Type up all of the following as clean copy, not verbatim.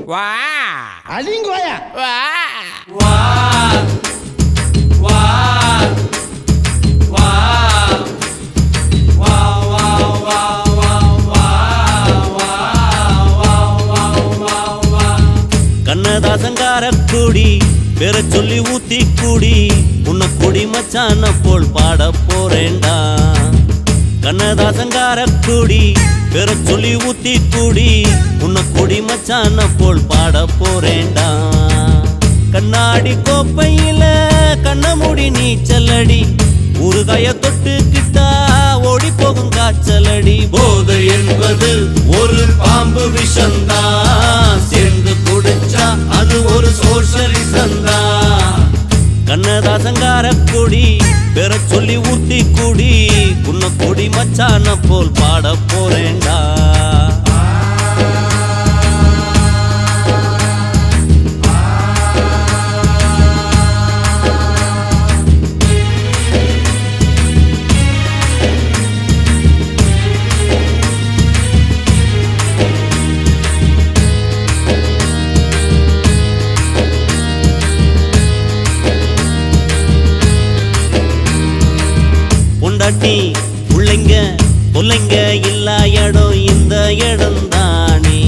வா அலிங்கோயா வா வா வா வா வா வா வா கண்ணதாசங்கார கூடி பெற சொல்லி ஊத்தி கூடி உன்னை கொடி மச்சான போல் பாட போறேன்டா. கண்ணதாசங்கார கூடி பெற சொல்லி ஊத்தி கூடி உன்னை கொடி மச்சான போல் பாட போறேன்டா. கண்ணாடி கோப்பையில கண்ண மூடி நீச்சலடி ஊறுகாய தொட்டுக்கிட்டா ஓடி போகும் காய்ச்சலடி. போதை என்பது ஒரு பாம்பு விஷந்தான், சேர்ந்து குடிச்சா அது ஒரு சோஷலிசந்தா. கண்ணதாசங்கார கொடி பெற சொல்லி ஊத்தி கூடி உன்னை கொடி மச்சான போல் பாட போறேன்டா. பொண்டாட்டி புள்ளைங்க பொல்லைங்க இல்ல இடம் இந்த இடம் தானே,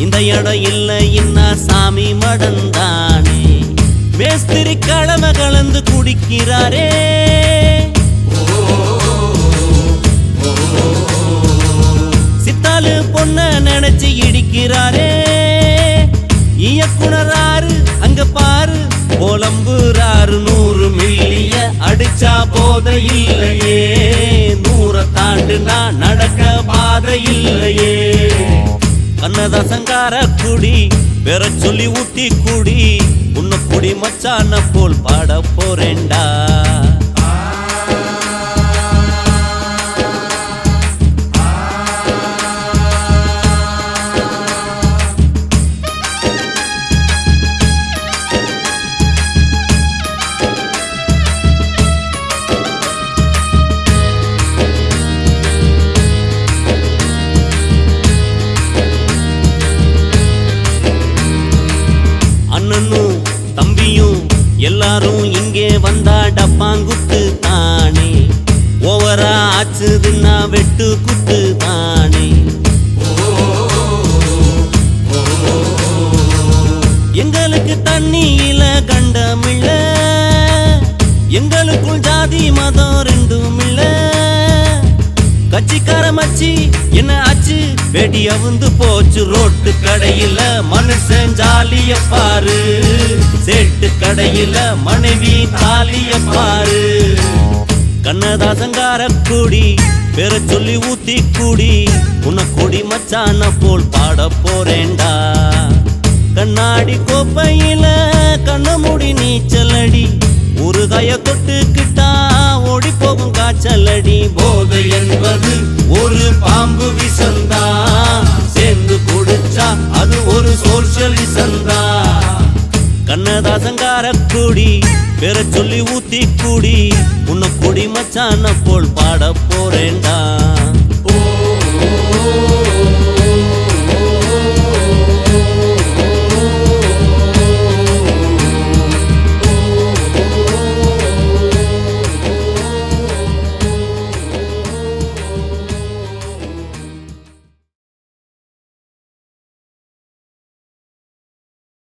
இந்த இடம் இல்ல இன்னா சாமி மடம் தானே. மேஸ்திரி கடமை கலந்து குடிக்கிறாரே, சித்தாலு பொண்ண நினைச்சு இடிக்கிறாரே. இயக்குனராரு அங்க பாரு புலம்புறாரு, 100 மில்லிய அடிச்சா போதை இல்லையே, 100 தாண்டுனா நடக்க பாதை இல்லையே. கண்ணதாசங்கார குடி பெற சொல்லி ஊத்தி குடி உன்னை குடி மச்சான போல் பாட போறேன்டா. அண்ணனும் தம்பியும் எல்லாரும் இங்கே வந்தா டப்பாங்குத்து தானே, ஓவரா ஆச்சுதுன்னா வெட்டு குத்து தானே. எங்களுக்கு தண்ணியில கண்டமில்ல, எங்களுக்குள் ஜாதி மதம் ரெண்டும் இல்ல. கட்சிக்கார மச்சி என்ன ஆச்சு வெடி அவுந்து போச்சு ரோட்டு கடையில, மனுஷன் ஜாலிய பாரு, சேட்டு கடையில மனைவி தாலிய பாரு. கண்ணதாசங்கார கூடி பெற சொல்லி ஊத்தி கூடி உன்னை கொடி மச்சான போல் பாட போறேன்டா. கண்ணாடி கோப்பையில கண்ண மூடி நீச்சலடி ஊறுகாய தொட்டுக்கிட்டா ஓடி போகும் காய்ச்சலடி. போதை என்பது ஒரு பாம்பு விஷந்தா, சேர்ந்து குடிச்சா அது ஒரு சோஷலிசந்தா. கண்ணதாசங்கார கூடி பெற சொல்லி ஊத்தி கூடி உன்னை கொடி மச்சான போல் பாட போறேன்டா.